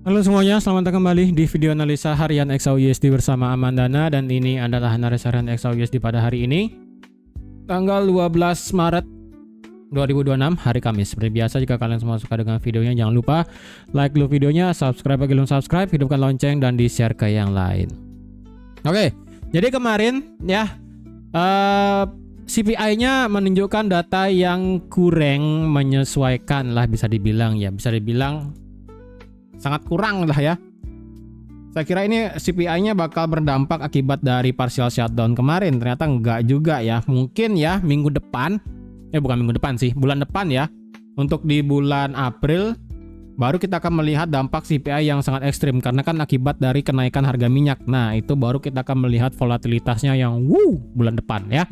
Halo semuanya, selamat datang kembali di video analisa harian XAUUSD bersama Amandana, dan ini adalah analisa harian XAUUSD pada hari ini tanggal 12 Maret 2026, hari Kamis. Seperti biasa, jika kalian semua suka dengan videonya, jangan lupa like dulu videonya, subscribe bagi belum subscribe, hidupkan lonceng, dan di-share ke yang lain. Oke, jadi kemarin ya CPI-nya menunjukkan data yang kurang menyesuaikan lah, bisa dibilang sangat kurang lah ya. Saya kira ini CPI-nya bakal berdampak akibat dari partial shutdown kemarin. Ternyata enggak juga ya. Mungkin ya minggu depan, bukan minggu depan sih, bulan depan ya. Untuk di bulan April baru kita akan melihat dampak CPI yang sangat ekstrim, karena kan akibat dari kenaikan harga minyak. Nah, itu baru kita akan melihat volatilitasnya yang bulan depan ya.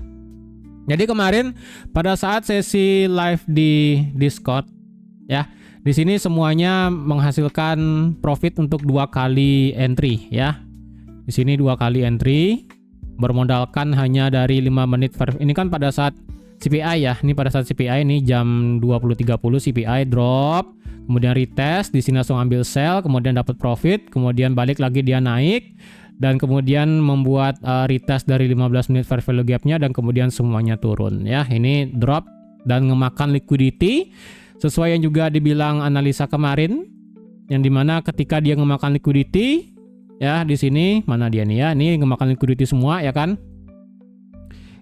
Jadi kemarin pada saat sesi live di Discord ya, di sini semuanya menghasilkan profit untuk 2 kali entry ya. Di sini 2 kali entry bermodalkan hanya dari 5 menit. Ini kan pada saat CPI ya. Ini pada saat CPI ini jam 20.30 CPI drop, kemudian retest, di sini langsung ambil sell, kemudian dapat profit, kemudian balik lagi dia naik dan kemudian membuat retest dari 15 menit fair value gap-nya dan kemudian semuanya turun ya. Ini drop dan ngemakan liquidity. Sesuai yang juga dibilang analisa kemarin, yang dimana ketika dia ngemakan liquidity, ya di sini mana dia nih ya, ini ngemakan liquidity semua ya kan?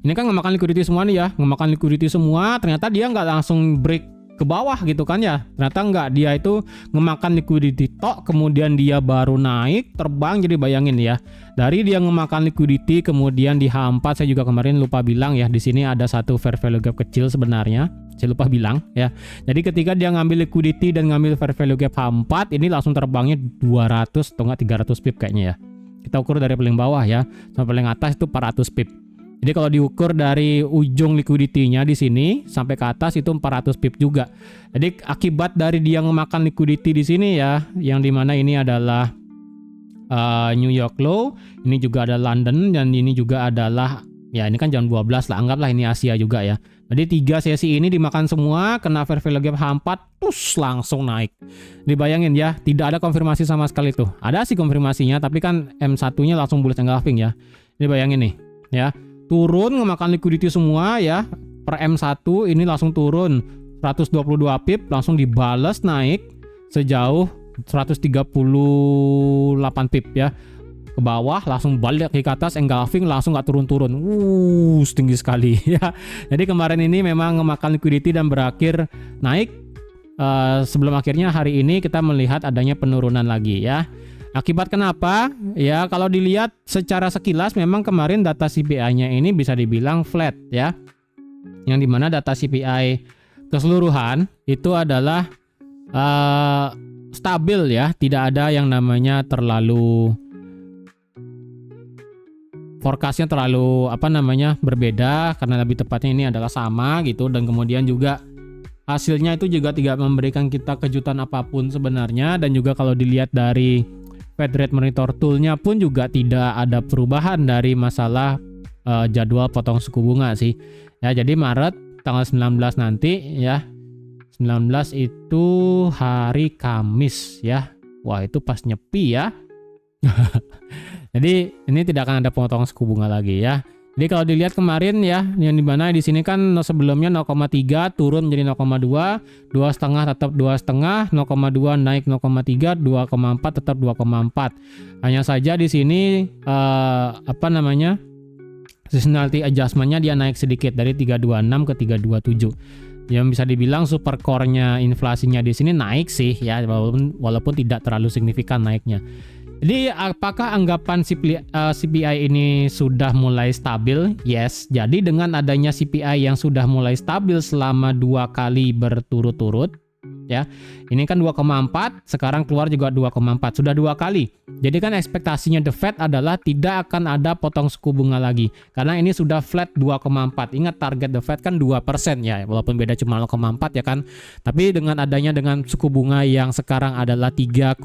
Ini kan ngemakan liquidity semua nih ya, ngemakan liquidity semua. Ternyata dia nggak langsung break ke bawah gitu kan ya? Ternyata nggak, dia itu ngemakan liquidity tok, kemudian dia baru naik terbang. Jadi bayangin ya, dari dia ngemakan liquidity kemudian di H4, saya juga kemarin lupa bilang ya, di sini ada satu fair value gap kecil sebenarnya. Saya lupa bilang ya. Jadi ketika dia ngambil liquidity dan ngambil fair value gap H4, ini langsung terbangnya 200 atau enggak 300 pip kayaknya ya. Kita ukur dari paling bawah ya sampai paling atas itu 400 pip. Jadi kalau diukur dari ujung liquidity-nya di sini sampai ke atas itu 400 pip juga. Jadi akibat dari dia ngemakan liquidity di sini ya, yang dimana ini adalah New York low, ini juga ada London, dan ini juga adalah ya ini kan jam 12 lah, anggaplah ini Asia juga ya. Jadi 3 sesi ini dimakan semua, kena fair value gap H4, terus langsung naik. Dibayangin ya, tidak ada konfirmasi sama sekali tuh. Ada sih konfirmasinya, tapi kan M1-nya langsung bullish engulfing ya. Dibayangin nih, ya. Turun ngemakan liquidity semua ya. Per M1 ini langsung turun 122 pip, langsung dibales naik sejauh 138 pip ya. Ke bawah langsung balik ke atas, engulfing langsung nggak turun-turun, tinggi sekali ya. Jadi kemarin ini memang memakan liquidity dan berakhir naik. Sebelum akhirnya hari ini kita melihat adanya penurunan lagi ya. Akibat kenapa? Ya kalau dilihat secara sekilas memang kemarin data CPI-nya ini bisa dibilang flat ya. Yang dimana data CPI keseluruhan itu adalah stabil ya, tidak ada yang namanya terlalu forecastnya terlalu berbeda, karena lebih tepatnya ini adalah sama gitu. Dan kemudian juga hasilnya itu juga tidak memberikan kita kejutan apapun sebenarnya. Dan juga kalau dilihat dari Fed Rate Monitor Tool-nya pun juga tidak ada perubahan dari masalah jadwal potong suku bunga sih ya. Jadi Maret tanggal 19 nanti ya, 19 itu hari Kamis ya. Wah itu pas nyepi ya. Jadi ini tidak akan ada pemotongan suku bunga lagi ya. Jadi kalau dilihat kemarin ya, yang dimana di sini kan sebelumnya 0,3 turun menjadi 0,2, 2,5 tetap 2,5, 0,2 naik 0,3, 2,4 tetap 2,4. Hanya saja di sini seasonality adjustment-nya dia naik sedikit dari 326 ke 327. Yang bisa dibilang super core-nya inflasinya di sini naik sih ya, walaupun tidak terlalu signifikan naiknya. Jadi apakah anggapan CPI ini sudah mulai stabil? Yes. Jadi dengan adanya CPI yang sudah mulai stabil selama 2 kali berturut-turut ya. Ini kan 2,4, sekarang keluar juga 2,4. Sudah 2 kali. Jadi kan ekspektasinya The Fed adalah tidak akan ada potong suku bunga lagi, karena ini sudah flat 2,4. Ingat target The Fed kan 2% ya, walaupun beda cuma 0,4 ya kan. Tapi dengan adanya dengan suku bunga yang sekarang adalah 3,5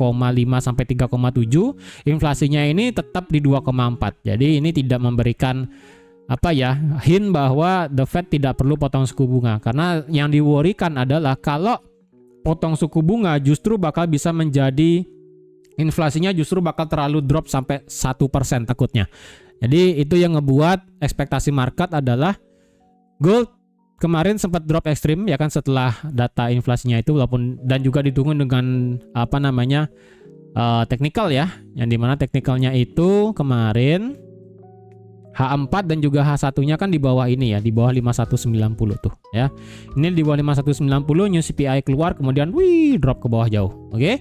sampai 3,7, inflasinya ini tetap di 2,4. Jadi ini tidak memberikan hint bahwa The Fed tidak perlu potong suku bunga, karena yang diworrykan adalah kalau potong suku bunga justru bakal bisa menjadi inflasinya justru bakal terlalu drop sampai 1% takutnya. Jadi itu yang ngebuat ekspektasi market adalah gold kemarin sempat drop ekstrim ya kan setelah data inflasinya itu, walaupun dan juga ditunggu dengan teknikal ya, yang dimana teknikalnya itu kemarin H4 dan juga H1-nya kan di bawah ini ya, di bawah 5190 tuh ya. Ini di bawah 5190 new CPI keluar kemudian drop ke bawah jauh. Oke.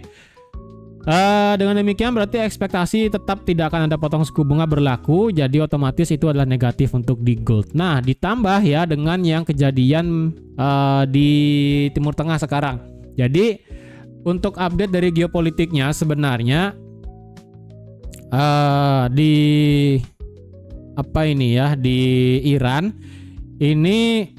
Dengan demikian berarti ekspektasi tetap tidak akan ada potong suku bunga berlaku, jadi otomatis itu adalah negatif untuk di gold. Nah, ditambah ya dengan yang kejadian di Timur Tengah sekarang. Jadi untuk update dari geopolitiknya sebenarnya di di Iran ini,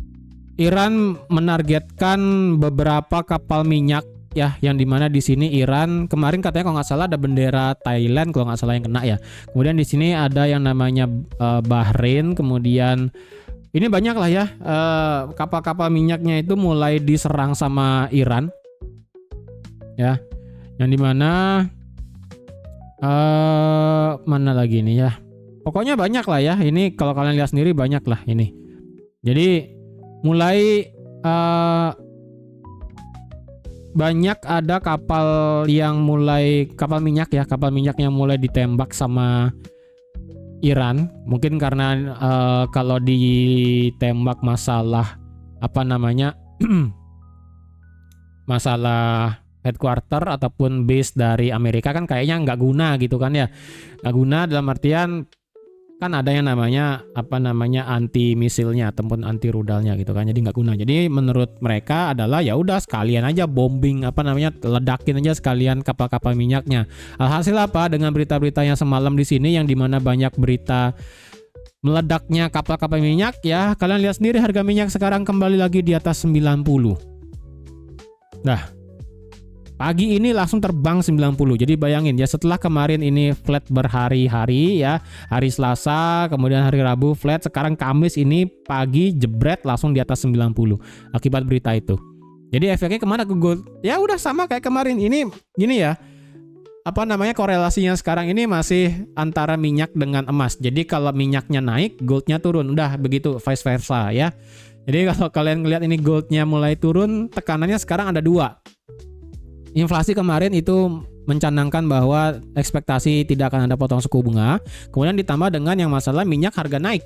Iran menargetkan beberapa kapal minyak ya, yang dimana di sini Iran kemarin katanya kalau nggak salah ada bendera Thailand kalau nggak salah yang kena ya. Kemudian di sini ada yang namanya Bahrain, kemudian ini banyak lah ya kapal-kapal minyaknya itu mulai diserang sama Iran ya, yang dimana mana lagi nih ya, pokoknya banyak lah ya, ini kalau kalian lihat sendiri banyak lah ini. Jadi mulai banyak ada kapal minyak yang mulai ditembak sama Iran. Mungkin karena kalau ditembak masalah masalah headquarter ataupun base dari Amerika kan kayaknya nggak guna gitu kan ya. Nggak guna dalam artian kan ada yang namanya anti misilnya ataupun anti rudalnya gitu kan, jadi nggak guna. Jadi menurut mereka adalah ya udah sekalian aja bombing ledakin aja sekalian kapal-kapal minyaknya. Alhasil apa, dengan berita-beritanya semalam di sini yang dimana banyak berita meledaknya kapal-kapal minyak ya, kalian lihat sendiri harga minyak sekarang kembali lagi di atas 90. Nah, pagi ini langsung terbang 90. Jadi bayangin ya, setelah kemarin ini flat berhari-hari ya, hari Selasa, kemudian hari Rabu flat, sekarang Kamis ini pagi jebret langsung di atas 90 akibat berita itu. Jadi efeknya kemana ke gold? Ya udah sama kayak kemarin ini gini ya. Korelasinya sekarang ini masih antara minyak dengan emas. Jadi kalau minyaknya naik, goldnya turun. Udah begitu vice versa ya. Jadi kalau kalian ngelihat ini goldnya mulai turun, tekanannya sekarang ada dua. Inflasi kemarin itu mencanangkan bahwa ekspektasi tidak akan ada potong suku bunga, kemudian ditambah dengan yang masalah minyak harga naik.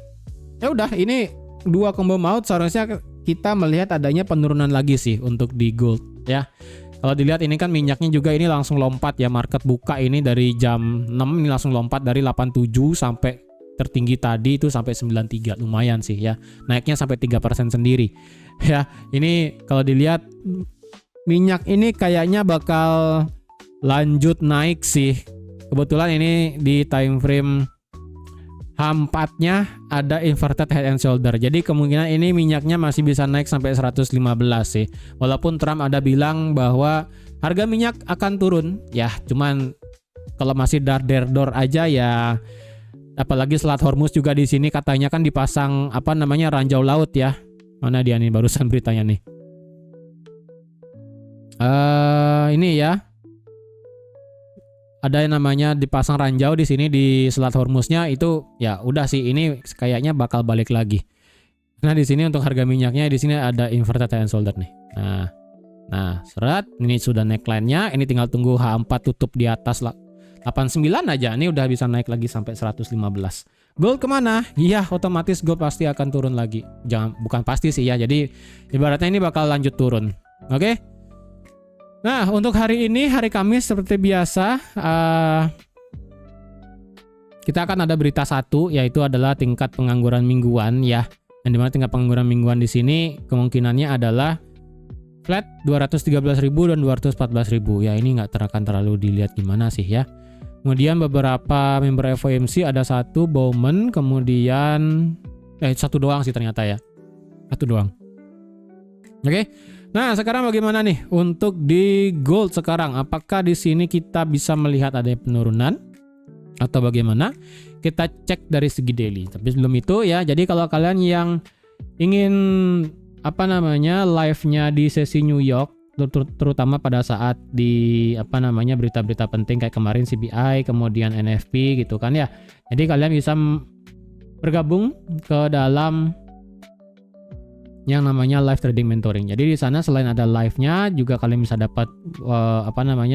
Ya udah, ini dua combo maut, seharusnya kita melihat adanya penurunan lagi sih untuk di gold ya. Kalau dilihat ini kan minyaknya juga ini langsung lompat ya, market buka ini dari jam 6 ini langsung lompat dari 87 sampai tertinggi tadi itu sampai 93, lumayan sih ya. Naiknya sampai 3% sendiri. Ya, ini kalau dilihat minyak ini kayaknya bakal lanjut naik sih. Kebetulan ini di time frame H4-nya ada inverted head and shoulder. Jadi kemungkinan ini minyaknya masih bisa naik sampai 115 sih. Walaupun Trump ada bilang bahwa harga minyak akan turun. Ya, cuman kalau masih dar-der-dor aja ya. Apalagi Selat Hormuz juga di sini katanya kan dipasang ranjau laut ya. Mana dia nih barusan beritanya nih. Ini ya, ada yang namanya dipasang ranjau di sini di Selat Hormuznya itu ya udah sih, ini kayaknya bakal balik lagi. Nah di sini untuk harga minyaknya di sini ada inverted head and shoulder nih. Nah seret, ini sudah neckline-nya, ini tinggal tunggu H4 tutup di atas 89 aja, ini udah bisa naik lagi sampai 115. Gold kemana? Iya, otomatis gold pasti akan turun lagi. Bukan pasti sih ya, jadi ibaratnya ini bakal lanjut turun. Oke? Nah, untuk hari ini, hari Kamis seperti biasa, kita akan ada berita satu, yaitu adalah tingkat pengangguran mingguan ya. Yang dimana tingkat pengangguran mingguan di sini kemungkinannya adalah flat 213.000 dan 214.000. Ya, ini nggak akan terlalu dilihat gimana sih ya. Kemudian beberapa member FOMC ada satu, Bowman, kemudian satu doang sih ternyata ya. Satu doang. Oke. Nah, sekarang bagaimana nih untuk di gold sekarang? Apakah di sini kita bisa melihat ada penurunan atau bagaimana? Kita cek dari segi daily. Tapi sebelum itu ya, jadi kalau kalian yang ingin live-nya di sesi New York terutama pada saat di berita-berita penting kayak kemarin CPI, kemudian NFP gitu kan ya. Jadi kalian bisa bergabung ke dalam yang namanya live trading mentoring. Jadi di sana selain ada live-nya juga kalian bisa dapat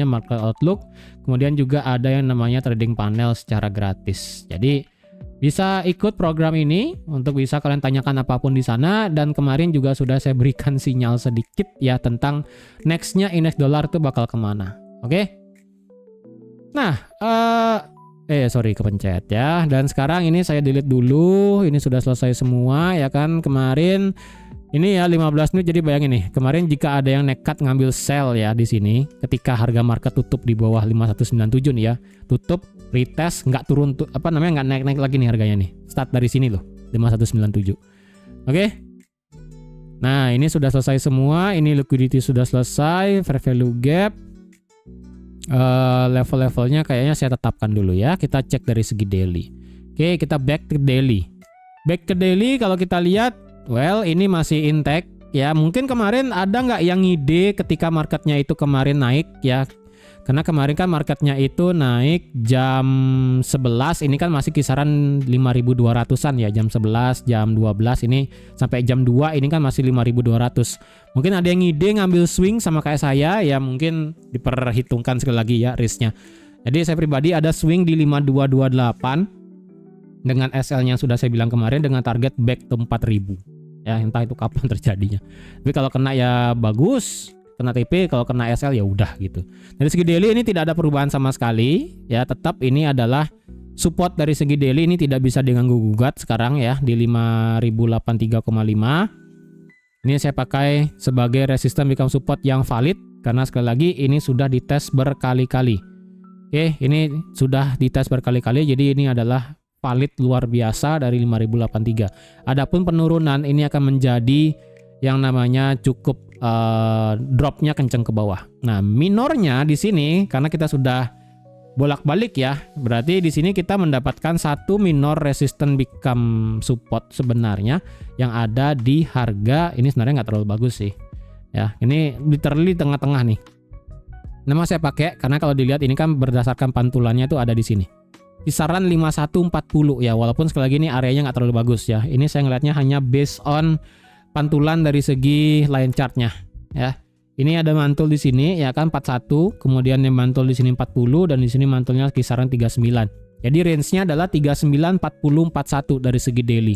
market outlook, kemudian juga ada yang namanya trading panel secara gratis. Jadi bisa ikut program ini untuk bisa kalian tanyakan apapun di sana, dan kemarin juga sudah saya berikan sinyal sedikit ya tentang nextnya indeks dolar itu bakal kemana. Oke? Nah, kepencet ya. Dan sekarang ini saya delete dulu. Ini sudah selesai semua ya kan kemarin. Ini ya 15 menit, jadi bayangin nih, kemarin jika ada yang nekat ngambil sell ya di sini, ketika harga market tutup di bawah 5197 nih ya, tutup, retest, nggak turun, nggak naik-naik lagi nih harganya nih, start dari sini loh, 5197. Oke? Nah ini sudah selesai semua, ini liquidity sudah selesai, fair value gap, level-levelnya kayaknya saya tetapkan dulu ya, kita cek dari segi daily. Oke, kita back ke daily. Back ke daily kalau kita lihat, well, ini masih intact ya. Mungkin kemarin ada nggak yang ngide ketika marketnya itu kemarin naik ya. Karena kemarin kan marketnya itu naik jam 11, ini kan masih kisaran 5.200-an ya. Jam 11, jam 12 ini sampai jam 2 ini kan masih 5.200. Mungkin ada yang ngide ngambil swing sama kayak saya ya, mungkin diperhitungkan sekali lagi ya risknya. Jadi saya pribadi ada swing di 5228 dengan SL-nya sudah saya bilang kemarin, dengan target back to 4.000. Ya entah itu kapan terjadinya. Tapi kalau kena ya bagus, kena TP, kalau kena SL ya udah gitu. Dari segi daily ini tidak ada perubahan sama sekali ya, tetap ini adalah support dari segi daily, ini tidak bisa diganggu gugat sekarang ya di 5.083,5. Ini saya pakai sebagai resistance become support yang valid karena sekali lagi ini sudah dites berkali-kali. Oke, ini sudah dites berkali-kali, jadi ini adalah valid luar biasa dari 5.083. Adapun penurunan ini akan menjadi yang namanya cukup dropnya kenceng ke bawah. Nah, minornya di sini karena kita sudah bolak-balik ya, berarti di sini kita mendapatkan satu minor resistance become support sebenarnya yang ada di harga ini. Sebenarnya nggak terlalu bagus sih. Ya, ini literally tengah-tengah nih. Nama saya pakai karena kalau dilihat ini kan berdasarkan pantulannya itu ada di sini. Kisaran 5140 ya, walaupun sekali lagi ini areanya nggak terlalu bagus ya. Ini saya ngelihatnya hanya based on pantulan dari segi line chartnya ya. Ini ada mantul di sini ya kan 41, kemudian yang mantul di sini 40, dan di sini mantulnya kisaran 39. Jadi range-nya adalah 39, 40, 41 dari segi daily.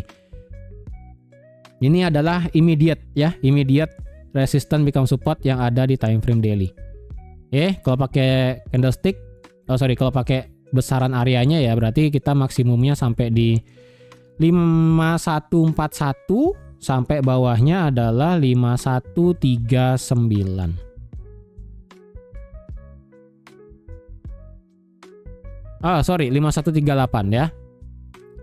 Ini adalah immediate ya, immediate resistance become support yang ada di time frame daily. Kalau pakai candlestick, kalau pakai besaran areanya ya, berarti kita maksimumnya sampai di 5141 sampai bawahnya adalah 5139. 5138 ya.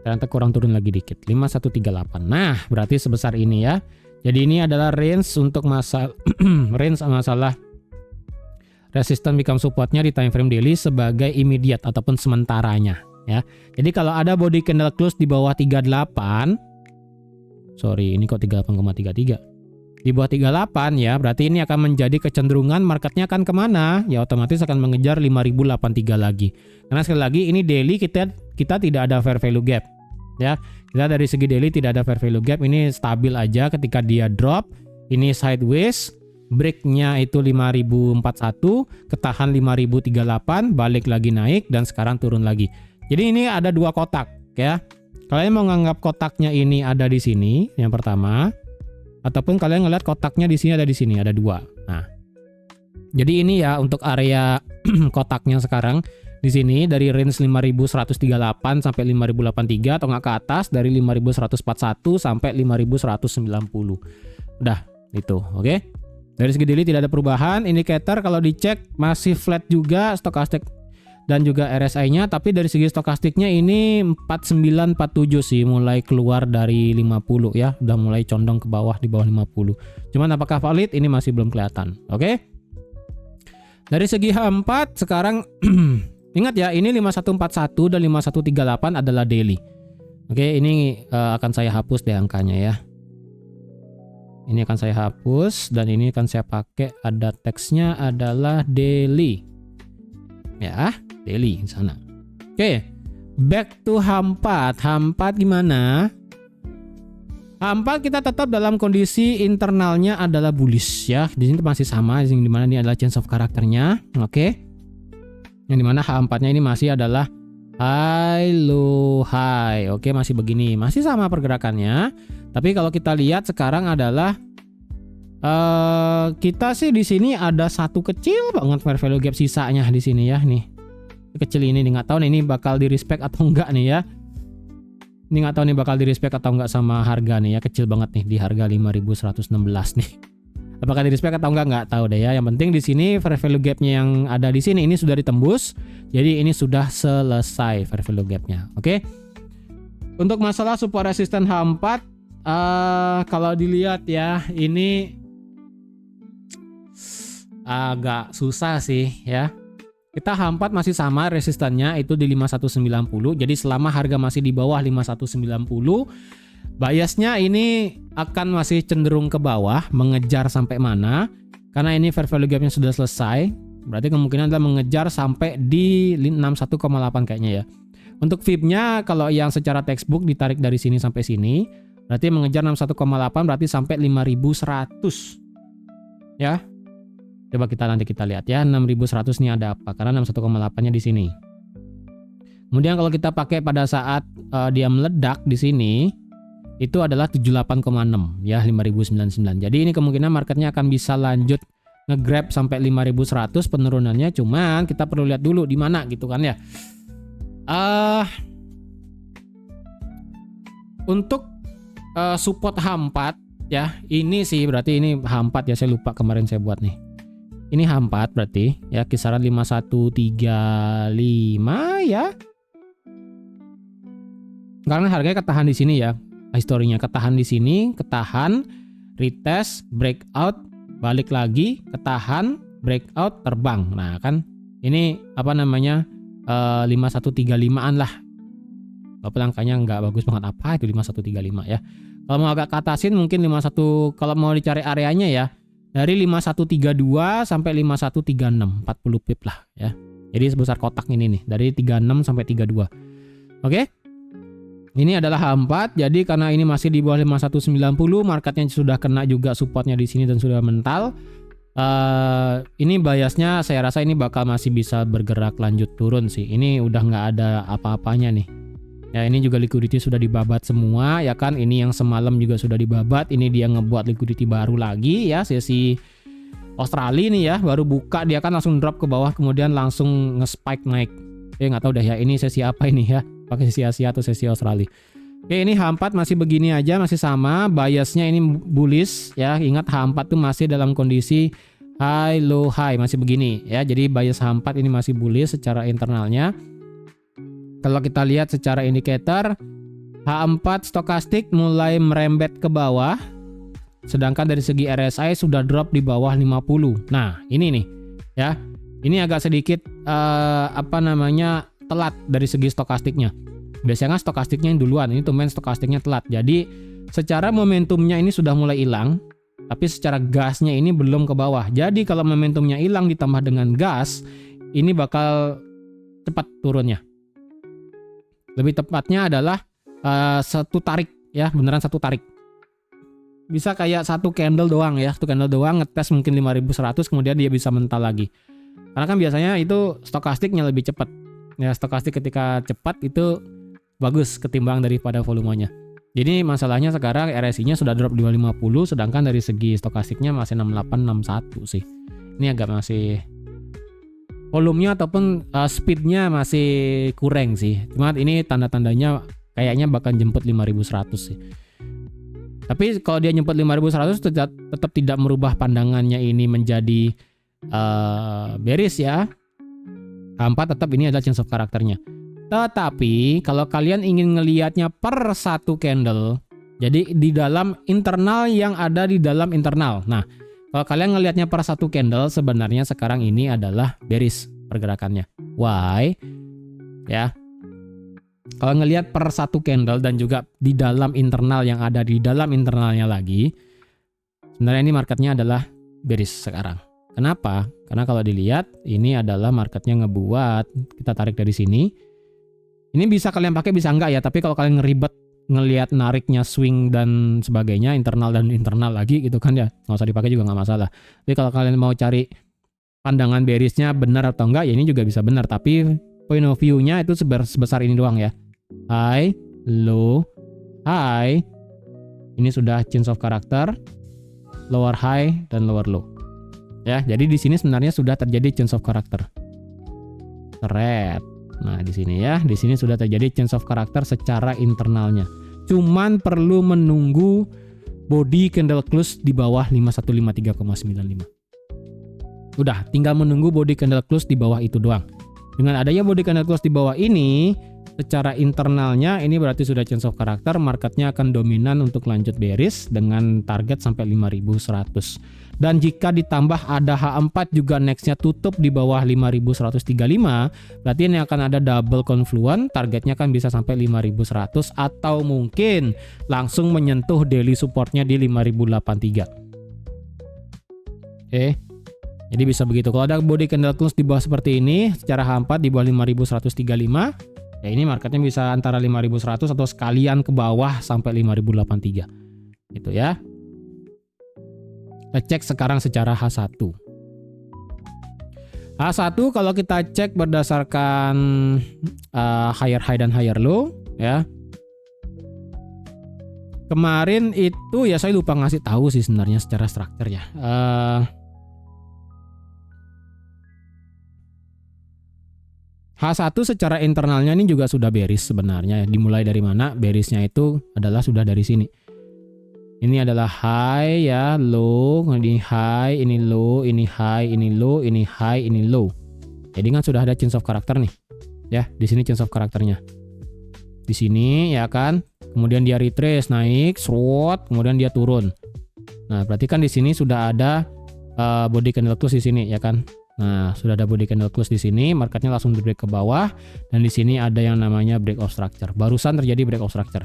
Ternyata kurang turun lagi dikit, 5138. Nah, berarti sebesar ini ya. Jadi ini adalah range untuk masalah resistance become supportnya di time frame daily sebagai immediate ataupun sementaranya ya. Jadi kalau ada body candle close di bawah 38, ini kok 38,33, di bawah 38 ya, berarti ini akan menjadi kecenderungan marketnya akan kemana ya, otomatis akan mengejar 5.083 lagi. Karena sekali lagi ini daily kita tidak ada fair value gap ya. Kita dari segi daily tidak ada fair value gap, ini stabil aja. Ketika dia drop ini sideways, breaknya itu 5041, ketahan 5038, balik lagi naik, dan sekarang turun lagi. Jadi ini ada dua kotak ya. Kalian mau nganggap kotaknya ini ada di sini yang pertama, ataupun kalian ngeliat kotaknya di sini ada dua. Nah, jadi ini ya untuk area kotaknya sekarang di sini dari range 5138 sampai 5083, atau nggak ke atas dari 5141 sampai 5190. Udah itu, oke? Dari segi daily tidak ada perubahan. Indikator kalau dicek masih flat juga, stokastik dan juga RSI-nya, tapi dari segi stokastiknya ini 4947 sih, mulai keluar dari 50 ya, udah mulai condong ke bawah, di bawah 50. Cuman apakah valid ini masih belum kelihatan. Oke. Dari segi H4 sekarang ingat ya, ini 5141 dan 5138 adalah daily. Oke, ini akan saya hapus deh angkanya ya. Ini akan saya hapus dan ini akan saya pakai, ada teksnya adalah daily. Ya, daily di sana. Oke. Back to H4. H4 gimana? H4 kita tetap dalam kondisi internalnya adalah bullish ya. Di sini masih sama, di mana ini adalah change of karakternya. Oke. Yang dimana H4-nya ini masih adalah high low high. Oke, masih begini, masih sama pergerakannya. Tapi kalau kita lihat sekarang adalah kita sih di sini ada satu kecil banget fair value gap sisanya di sini ya nih. Kecil ini nggak tahu nih ini bakal di respect atau enggak nih ya. Ini nggak tahu nih bakal di respect atau enggak sama harga nih ya, kecil banget nih di harga 5.116 nih. Apakah di respect atau enggak tahu deh ya. Yang penting di sini fair value gapnya yang ada di sini ini sudah ditembus. Jadi ini sudah selesai fair value gapnya. Oke. Untuk masalah support resistance H4 kalau dilihat ya ini agak susah sih ya. Kita H4 masih sama resistannya itu di 5190. Jadi selama harga masih di bawah 5190, biasnya ini akan masih cenderung ke bawah, mengejar sampai mana? Karena ini fair value gapnya sudah selesai, berarti kemungkinan adalah mengejar sampai di 61,8 kayaknya ya. Untuk VIB-nya kalau yang secara textbook ditarik dari sini sampai sini, berarti mengejar 61,8 berarti sampai 5100. Ya. Coba nanti kita lihat ya 6100 ini ada apa? Karena 61,8-nya di sini. Kemudian kalau kita pakai pada saat dia meledak di sini itu adalah 78,6 ya 5099. Jadi ini kemungkinan marketnya akan bisa lanjut nge-grab sampai 5100 penurunannya, cuman kita perlu lihat dulu di mana gitu kan ya. Untuk support H4 ya, ini sih berarti ini H4 ya, saya lupa kemarin saya buat nih. Ini H4 berarti ya kisaran 5135 ya. Karena harganya ketahan di sini ya. Historinya ketahan di sini, ketahan, retest, breakout, balik lagi, ketahan, breakout, terbang. Nah, kan ini apa namanya? 5135-an lah. Walaupun angkanya nggak bagus banget, apa itu 5135 ya. Kalau mau agak katasin mungkin 51, kalau mau dicari areanya ya dari 5132 sampai 5136, 40 pip lah ya. Jadi sebesar kotak ini nih, dari 36 sampai 32. Oke. Ini adalah H4. Jadi karena ini masih di bawah 5190, marketnya sudah kena juga supportnya di sini dan sudah mental. Ini biasnya saya rasa ini bakal masih bisa bergerak lanjut turun sih. Ini udah nggak ada apa-apanya nih. Ya ini juga liquidity sudah dibabat semua ya kan. Ini yang semalam juga sudah dibabat. Ini dia ngebuat liquidity baru lagi ya, sesi Australia nih ya, baru buka dia kan langsung drop ke bawah kemudian langsung nge-spike naik. Nggak tahu dah ya ini sesi apa ini ya, pakai sesi Asia atau sesi Australia. Oke, ini H4 masih begini aja, masih sama, biasnya ini bullish ya. Ingat H4 tuh masih dalam kondisi high low high, masih begini ya. Jadi bias H4 ini masih bullish secara internalnya. Kalau kita lihat secara indikator, H4 stokastik mulai merembet ke bawah, sedangkan dari segi RSI sudah drop di bawah 50. Nah, ini nih ya. Ini agak sedikit telat dari segi stokastiknya. Biasanya stokastiknya yang duluan, ini tumben stokastiknya telat. Jadi secara momentumnya ini sudah mulai hilang, tapi secara gasnya ini belum ke bawah. Jadi kalau momentumnya hilang ditambah dengan gas, ini bakal cepat turunnya. Lebih tepatnya adalah satu tarik ya, beneran satu tarik. Bisa kayak satu candle doang ya, satu candle doang ngetes mungkin 5100 kemudian dia bisa mental lagi. Karena kan biasanya itu stokastiknya lebih cepat. Ya, stokastik ketika cepat itu bagus ketimbang daripada volumenya. Jadi masalahnya sekarang RSI-nya sudah drop 250 sedangkan dari segi stokastiknya masih 6861 sih. Ini agak masih volumenya ataupun speednya masih kurang sih. Cuma ini tanda-tandanya kayaknya bakal jemput 5100 sih. Tapi kalau dia nyemput 5100 tetap tidak merubah pandangannya ini menjadi bearish ya. H4 tetap ini adalah change of karakternya. Tetapi kalau kalian ingin ngelihatnya per satu candle, jadi di dalam internal yang ada di dalam internal. Nah, kalau kalian ngelihatnya per satu candle, sebenarnya sekarang ini adalah bearish pergerakannya. Why? Ya. Kalau ngelihat per satu candle dan juga di dalam internal yang ada di dalam internalnya lagi, Sebenarnya ini marketnya adalah bearish sekarang. Kenapa? Karena kalau dilihat ini adalah marketnya ngebuat, kita tarik dari sini. Ini bisa kalian pakai bisa enggak ya, tapi kalau kalian ngeribet ngelihat nariknya swing dan sebagainya, internal dan internal lagi gitu kan ya, nggak usah dipakai juga nggak masalah. Tapi kalau kalian mau cari pandangan bearishnya benar atau enggak, ya ini juga bisa benar, tapi point of view-nya itu sebesar ini doang ya. High, low, high. Ini sudah change of character, lower high dan lower low. Ya, jadi di sini sebenarnya sudah terjadi change of character. Red. Nah, di sini ya, di sini sudah terjadi change of character secara internalnya. Cuman perlu menunggu body candle close di bawah 5153,95. Udah, tinggal menunggu body candle close di bawah itu doang. Dengan adanya body candle close di bawah ini, secara internalnya ini berarti sudah change of character, marketnya akan dominan untuk lanjut bearish dengan target sampai 5100. Dan jika ditambah ada H4 juga nextnya tutup di bawah 5135, berarti ini akan ada double confluence, targetnya kan bisa sampai 5100 atau mungkin langsung menyentuh daily supportnya di 5083. Oke. Jadi bisa begitu. Kalau ada body candle close di bawah seperti ini, secara H4 di bawah 5135, ya ini marketnya bisa antara 5100 atau sekalian ke bawah sampai 5083. Gitu ya. Kita cek sekarang secara H1. H1 kalau kita cek berdasarkan higher high dan higher low ya. Kemarin itu ya saya lupa ngasih tahu sih sebenarnya secara struktur ya. H1 secara internalnya ini juga sudah bearish sebenarnya. Dimulai dari mana? Bearishnya itu adalah sudah dari sini. Ini adalah high ya, low, ini high, ini low, ini high, ini low, ini high, ini low. Jadi kan sudah ada change of character nih. Ya, di sini change of karakternya. Di sini ya kan. Kemudian dia retrace naik, SWOT, kemudian dia turun. Nah, berarti kan di sini sudah ada body candle close di sini ya kan. Nah, sudah ada body candle close di sini, marketnya langsung break ke bawah dan di sini ada yang namanya break of structure. Barusan terjadi break of structure.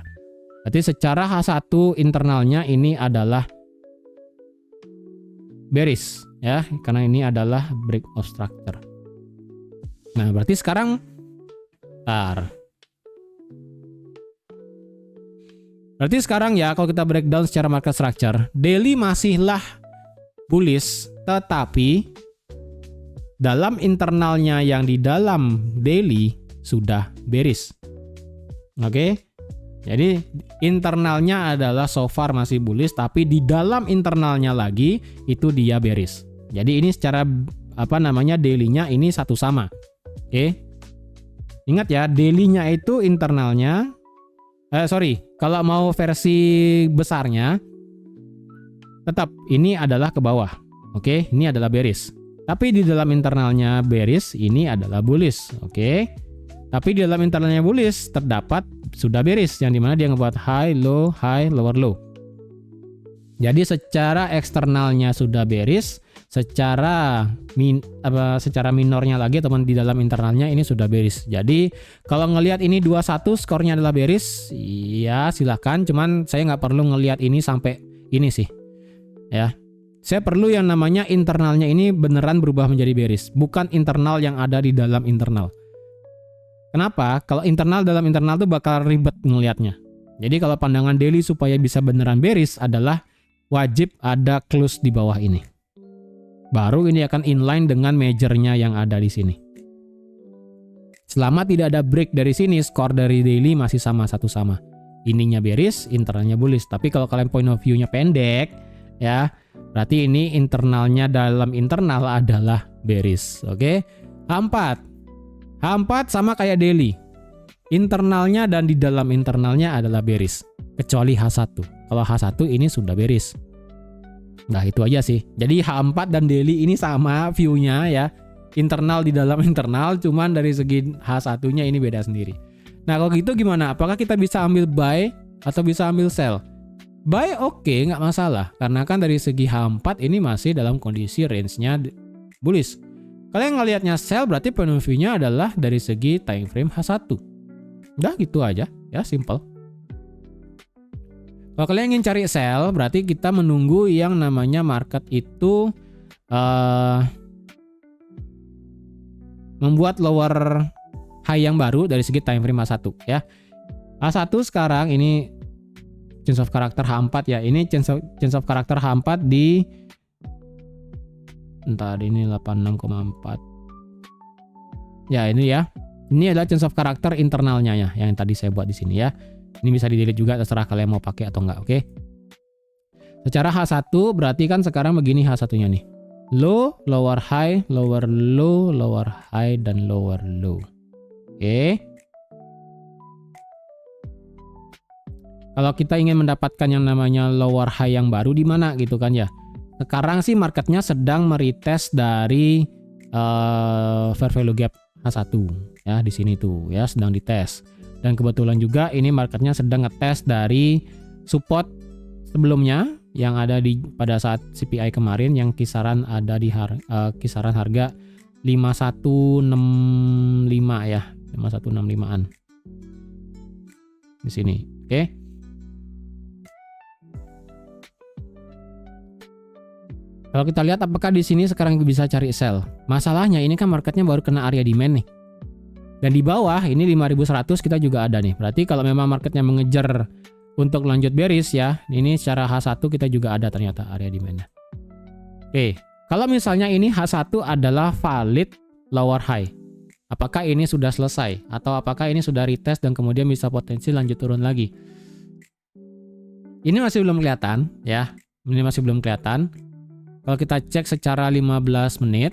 Berarti secara H1 internalnya ini adalah bearish ya, karena ini adalah break of structure. Nah, berarti sekarang Berarti sekarang ya kalau kita breakdown secara market structure, daily masihlah bullish, tetapi dalam internalnya yang di dalam daily sudah bearish. Oke. Jadi internalnya adalah so far masih bullish, tapi di dalam internalnya lagi itu dia bearish. Jadi ini secara daily-nya ini satu sama. Oke. Ingat ya, daily-nya itu internalnya kalau mau versi besarnya tetap ini adalah ke bawah. Oke, ini adalah bearish. Tapi di dalam internalnya bearish, ini adalah bullish. Oke. Tapi di dalam internalnya bullish terdapat sudah bearish yang dimana dia ngebuat high, lower low. Jadi secara eksternalnya sudah bearish, secara minornya lagi teman di dalam internalnya ini sudah bearish. Jadi kalau ngelihat ini 21 skornya adalah bearish, ya silahkan. Cuman saya nggak perlu ngelihat ini sampai ini sih, ya. Saya perlu yang namanya internalnya ini beneran berubah menjadi bearish, bukan internal yang ada di dalam internal. Kenapa? Kalau internal dalam internal tuh bakal ribet ngelihatnya. Jadi kalau pandangan daily supaya bisa beneran bearish adalah wajib ada close di bawah ini. Baru ini akan inline dengan majornya yang ada di sini. Selama tidak ada break dari sini, skor dari daily masih sama satu sama. Ininya bearish, internalnya bullish. Tapi kalau kalian point of view-nya pendek, ya berarti ini internalnya dalam internal adalah bearish. Oke. H4 sama kayak daily. Internalnya dan di dalam internalnya adalah bearish. Kecuali H1. Kalau H1 ini sudah bearish. Nah itu aja sih. Jadi H4 dan daily ini sama view-nya ya. Internal di dalam internal, cuman dari segi H1-nya ini beda sendiri. Nah kalau gitu gimana? Apakah kita bisa ambil buy atau bisa ambil sell? Buy oke, nggak masalah. Karena kan dari segi H4 ini masih dalam kondisi range-nya bullish. Kalian ngelihatnya sell berarti point of view-nya adalah dari segi time frame H1. Udah gitu aja, ya simple. Kalau kalian ingin cari sell, berarti kita menunggu yang namanya market itu membuat lower high yang baru dari segi time frame H1 ya. H1 sekarang ini change of character H4 ya. Ini change of character H4 di entar ini 86,4. Ya, ini ya. Ini adalah change of character internalnya ya, yang tadi saya buat di sini ya. Ini bisa di-delete juga, terserah kalian mau pakai atau enggak, oke. Secara H1 berarti kan sekarang begini H1-nya nih. Low, lower high, lower low, lower high, dan lower low. Oke. Kalau kita ingin mendapatkan yang namanya lower high yang baru di mana gitu kan ya. Sekarang sih marketnya sedang meretest dari fair value gap H1 ya, di sini tuh ya, sedang dites. Dan kebetulan juga ini marketnya sedang ngetes dari support sebelumnya yang ada pada saat CPI kemarin yang kisaran ada di kisaran harga 5165 ya, 5165-an. Di sini. Oke. Kalau kita lihat apakah di sini sekarang bisa cari sell. Masalahnya ini kan marketnya baru kena area demand nih. Dan di bawah ini 5100 kita juga ada nih. Berarti kalau memang marketnya mengejar untuk lanjut bearish ya, ini secara H1 kita juga ada ternyata area demand-nya. Oke, kalau misalnya ini H1 adalah valid lower high, apakah ini sudah selesai atau apakah ini sudah retest dan kemudian bisa potensi lanjut turun lagi? Ini masih belum kelihatan ya. Ini masih belum kelihatan. Kalau kita cek secara 15 menit,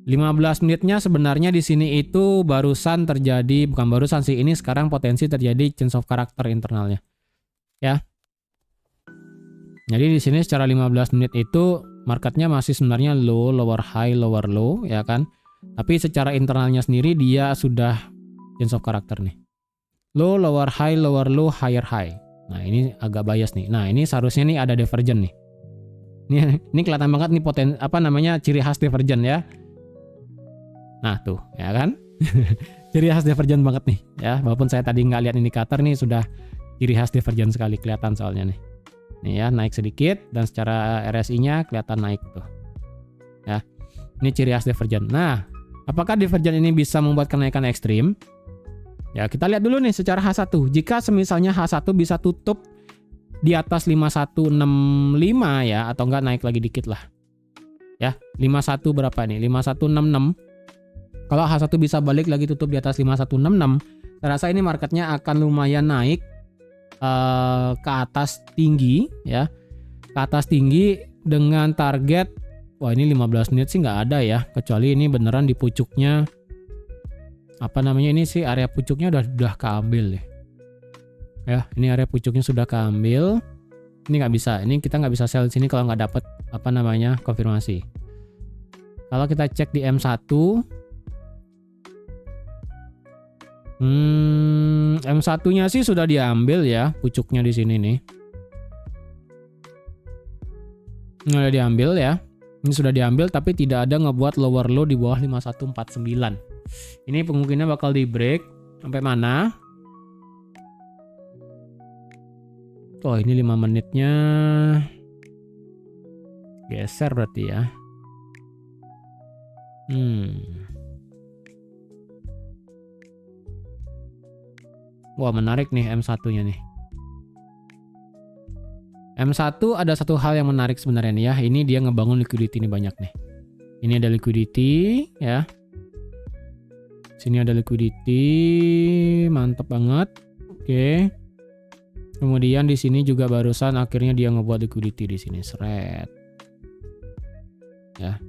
15 menitnya sebenarnya di sini itu barusan terjadi, bukan barusan sih, ini sekarang potensi terjadi change of character internalnya. Ya. Jadi di sini secara 15 menit itu marketnya masih sebenarnya low, lower high, lower low ya kan. Tapi secara internalnya sendiri dia sudah change of character nih. Low, lower high, lower low, higher high. Nah, ini agak bias nih. Nah, ini seharusnya nih ada divergent nih. Ini kelihatan banget nih ciri khas divergent ya. Nah tuh ya kan. Ciri khas divergent banget nih ya. Walaupun saya tadi nggak lihat indikator nih, sudah ciri khas divergent sekali kelihatan soalnya nih. Nih ya, naik sedikit dan secara RSI-nya kelihatan naik tuh. Ya. Ini ciri khas divergent. Nah, apakah divergent ini bisa membuat kenaikan ekstrim? Ya, kita lihat dulu nih secara H1. Jika semisalnya H1 bisa tutup di atas 5165 ya, atau enggak naik lagi dikit lah. Ya, 51 berapa nih? 5166. Kalau H1 bisa balik lagi tutup di atas 5166, saya rasa ini marketnya akan lumayan naik ke atas tinggi ya. Ke atas tinggi dengan target, wah ini 15 menit sih nggak ada ya, kecuali ini beneran di pucuknya. Ini sih area pucuknya udah keambil deh. Ya, ini area pucuknya sudah keambil. Ini nggak bisa, ini kita nggak bisa sell di sini kalau nggak dapet konfirmasi. Kalau kita cek di M1, M1-nya sih sudah diambil ya, pucuknya di sini nih. Ini udah diambil ya. Ini sudah diambil tapi tidak ada ngebuat lower low di bawah 5149. Ini kemungkinan bakal di break sampai mana? Oh, ini 5 menitnya geser berarti ya. Wah, menarik nih M1-nya nih. M1 ada satu hal yang menarik sebenarnya nih ya. Ini dia ngebangun liquidity nih banyak nih. Ini ada liquidity ya. Sini ada liquidity, mantap banget. Oke. Kemudian di sini juga barusan akhirnya dia ngebuat liquidity di sini, seret. Ya.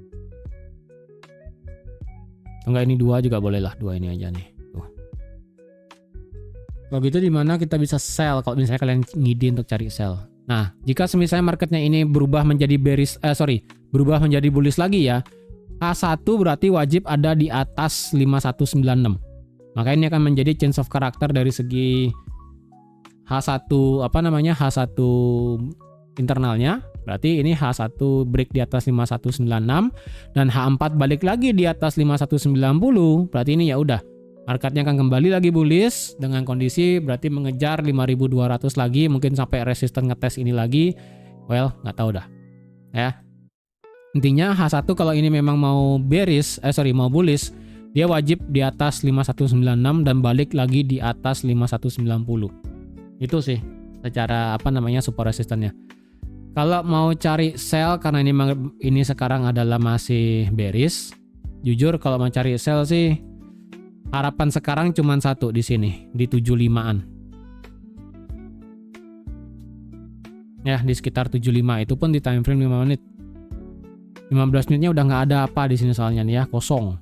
Enggak, ini 2 juga boleh lah, 2 ini aja nih. Tuh. Kalau gitu di mana kita bisa sell kalau misalnya kalian ngide untuk cari sell. Nah, jika misalnya marketnya ini berubah menjadi berubah menjadi bullish lagi ya. H1 berarti wajib ada di atas 5196. Maka ini akan menjadi change of character dari segi H1 H1 internalnya. Berarti ini H1 break di atas 5196 dan H4 balik lagi di atas 5190. Berarti ini ya udah Marketnya akan kembali lagi bullish dengan kondisi berarti mengejar 5.200 lagi, mungkin sampai resisten ngetes ini lagi. Well, nggak tahu dah. Ya. Intinya H1 kalau ini memang mau mau bullish, dia wajib di atas 5196 dan balik lagi di atas 5190. Itu sih secara support resistannya. Kalau mau cari sell karena ini sekarang adalah masih bearish, jujur kalau mau cari sell sih harapan sekarang cuma satu di sini, di 75-an. Ya, di sekitar 75, itu pun di time frame 5 menit. 15 menitnya udah nggak ada apa di sini soalnya nih ya, kosong.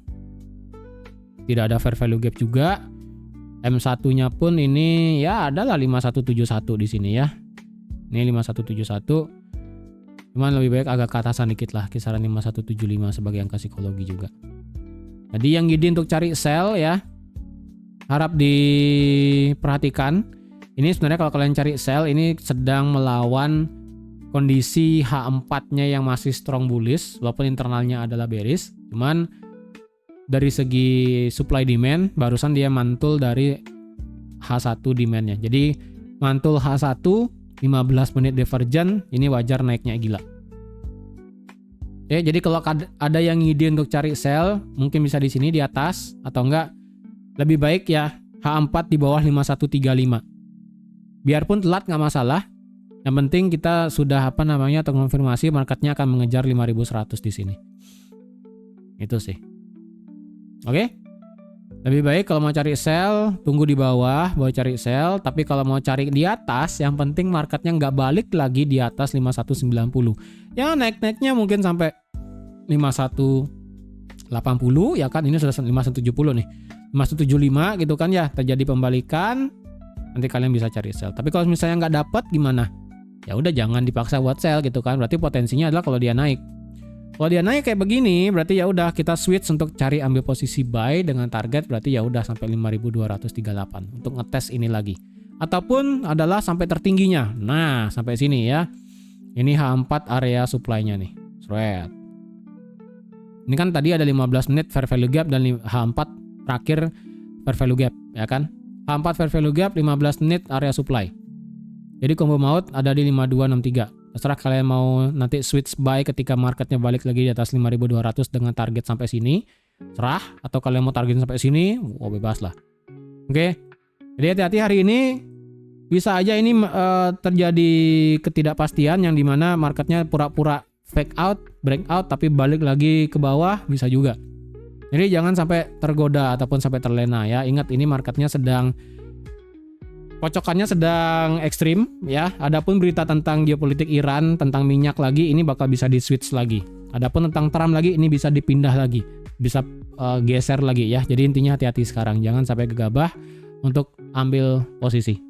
Tidak ada fair value gap juga. M1-nya pun ini ya adalah 5171 di sini ya. Ini 5171. Cuman lebih baik agak ke atasan dikit lah, kisaran 5175 sebagai angka psikologi juga. Jadi yang gini untuk cari sell ya, harap diperhatikan. Ini sebenarnya kalau kalian cari sell ini sedang melawan kondisi H4-nya yang masih strong bullish, walaupun internalnya adalah bearish. Cuman dari segi supply demand barusan dia mantul dari H1 demand-nya. Jadi mantul H1 15 menit divergent, ini wajar naiknya gila. Ya, jadi kalau ada yang ngide untuk cari sell, mungkin bisa di sini di atas, atau enggak lebih baik ya H4 di bawah 5135. Biarpun telat nggak masalah. Yang penting kita sudah terkonfirmasi marketnya akan mengejar 5100 di sini. Itu sih. Oke? Lebih baik kalau mau cari sell, tunggu di bawah, baru cari sell. Tapi kalau mau cari di atas, yang penting marketnya nggak balik lagi di atas 5190. Ya naik-naiknya mungkin sampai 5180 ya kan, ini sudah 5170 nih. 5175 gitu kan ya, terjadi pembalikan. Nanti kalian bisa cari sell. Tapi kalau misalnya nggak dapat gimana? Ya udah jangan dipaksa buat sell gitu kan. Berarti potensinya adalah kalau dia naik. Kalau dia naik kayak begini, berarti ya udah kita switch untuk cari ambil posisi buy dengan target berarti ya udah sampai 5238 untuk ngetes ini lagi. Ataupun adalah sampai tertingginya. Nah, sampai sini ya. Ini H4 area supply-nya nih. Sweat. Ini kan tadi ada 15 menit fair value gap dan H4 terakhir fair value gap, ya kan? H4 fair value gap 15 menit area supply. Jadi combo maut ada di 5263. Terserah kalian mau nanti switch buy ketika marketnya balik lagi di atas 5200 dengan target sampai sini, serah. Atau kalian mau target sampai sini, bebas lah. Oke. Jadi hati-hati hari ini bisa aja ini terjadi ketidakpastian yang dimana marketnya pura-pura fake out, breakout tapi balik lagi ke bawah, bisa juga. Jadi jangan sampai tergoda ataupun sampai terlena ya. Ingat ini marketnya kocokannya sedang ekstrim ya. Adapun berita tentang geopolitik Iran, tentang minyak lagi, ini bakal bisa di switch lagi. Adapun tentang Trump lagi, ini bisa dipindah lagi, bisa geser lagi ya. Jadi intinya hati-hati sekarang, jangan sampai gegabah untuk ambil posisi.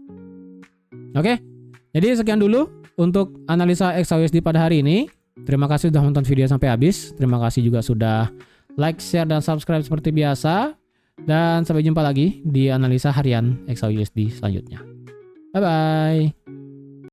Oke, jadi sekian dulu untuk analisa XAUSD pada hari ini. Terima kasih sudah menonton video sampai habis. Terima kasih juga sudah like, share, dan subscribe seperti biasa. Dan sampai jumpa lagi di analisa harian XAUSD selanjutnya. Bye-bye.